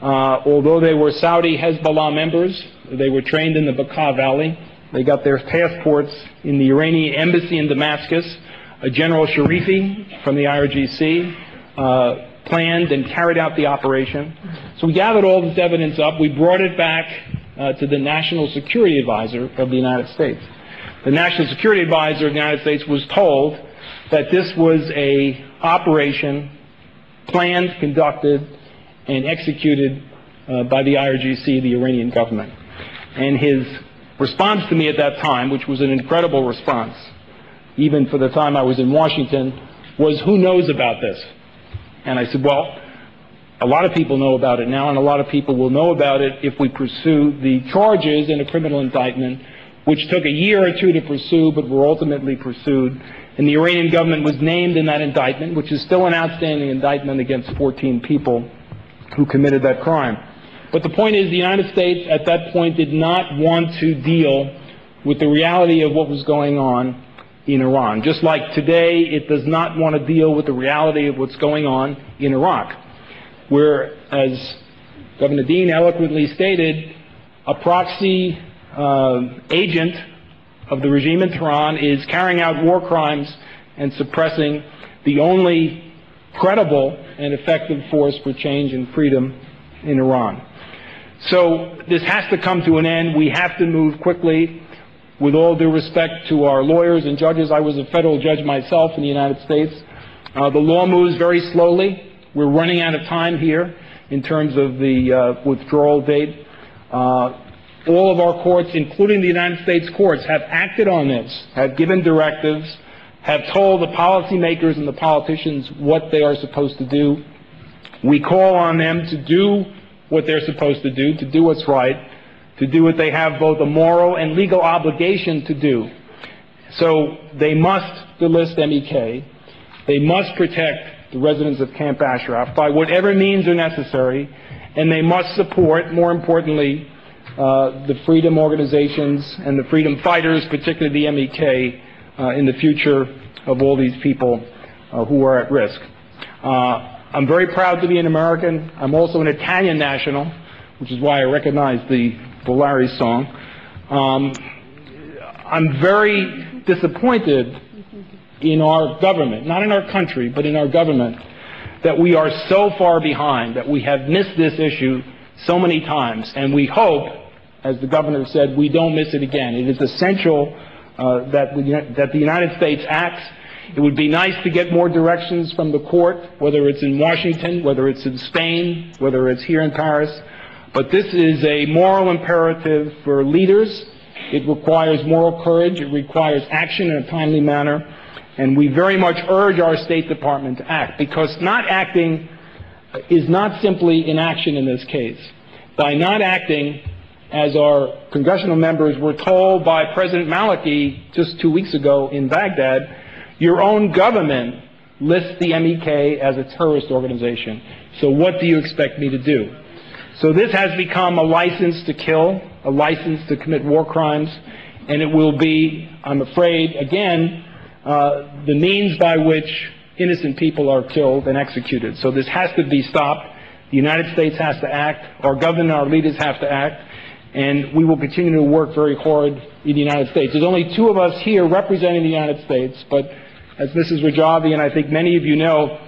Although they were Saudi Hezbollah members, they were trained in the Bekaa Valley. They got their passports in the Iranian embassy in Damascus. General Sharifi from the IRGC planned and carried out the operation. So we gathered all this evidence up. We brought it back to the National Security Advisor of the United States. The National Security Advisor of the United States was told that this was an operation planned, conducted, and executed by the IRGC, the Iranian government. And his response to me at that time, which was an incredible response, even for the time I was in Washington, was, "Who knows about this?" And I said, well, a lot of people know about it now, and a lot of people will know about it if we pursue the charges in a criminal indictment, which took a year or two to pursue, but were ultimately pursued. And the Iranian government was named in that indictment, which is still an outstanding indictment against 14 people who committed that crime. But the point is, the United States at that point did not want to deal with the reality of what was going on in Iran. Just like today, it does not want to deal with the reality of what's going on in Iraq, where, as Governor Dean eloquently stated, a proxy agent of the regime in Tehran is carrying out war crimes and suppressing the only credible and effective force for change and freedom in Iran. So this has to come to an end. We have to move quickly. With all due respect to our lawyers and judges, I was a federal judge myself in the United States. The law moves very slowly. We're running out of time here in terms of the withdrawal date. All of our courts, including the United States courts, have acted on this, have given directives, have told the policymakers and the politicians what they are supposed to do. We call on them to do what they're supposed to do what's right, to do what they have both a moral and legal obligation to do. So they must delist MEK. They must protect the residents of Camp Ashraf by whatever means are necessary, and they must support, more importantly, the freedom organizations and the freedom fighters, particularly the MEK, in the future of all these people who are at risk. I'm very proud to be an American. I'm also an Italian national, which is why I recognize the Larry song. I'm very disappointed in our government, not in our country, but in our government, that we are so far behind, that we have missed this issue so many times, and we hope, as the governor said, we don't miss it again. It is essential that the United States acts. It would be nice to get more directions from the court, whether it's in Washington, whether it's in Spain, whether it's here in Paris. But this is a moral imperative for leaders. It requires moral courage. It requires action in a timely manner. And we very much urge our State Department to act, because not acting is not simply inaction in this case. By not acting, as our congressional members were told by President Maliki just 2 weeks ago in Baghdad, your own government lists the MEK as a terrorist organization. So what do you expect me to do? So this has become a license to kill, a license to commit war crimes, and it will be, I'm afraid, again, the means by which innocent people are killed and executed. So this has to be stopped. The United States has to act. Our government, our leaders have to act. And we will continue to work very hard in the United States. There's only 2 of us here representing the United States, but as Mrs. Rajavi and I think many of you know,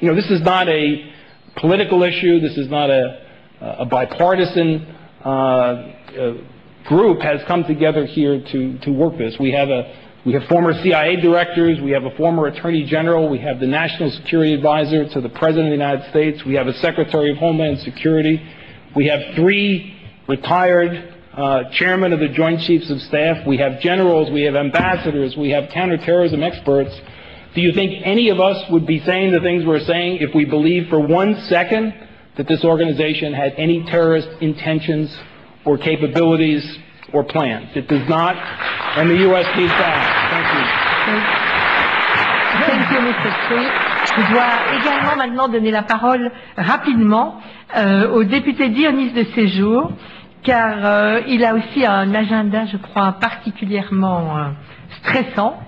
this is not a political issue. This is not a bipartisan group has come together here to work this. We have former CIA directors. We have a former Attorney General. We have the National Security Advisor to the President of the United States. We have a Secretary of Homeland Security. We have 3 retired chairmen of the Joint Chiefs of Staff. We have generals. We have ambassadors. We have counterterrorism experts. Do you think any of us would be saying the things we're saying if we believed for 1 second that this organization had any terrorist intentions or capabilities or plans? It does not, and the U.S. needs to act. Thank you, Mr. Street. Je dois également maintenant donner la parole rapidement au député Dionys de Séjour, car il a aussi un agenda, je crois, particulièrement stressant.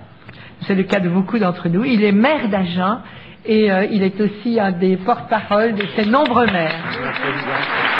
C'est le cas de beaucoup d'entre nous. Il est maire d'Agen et il est aussi un des porte-parole de ces nombreux maires.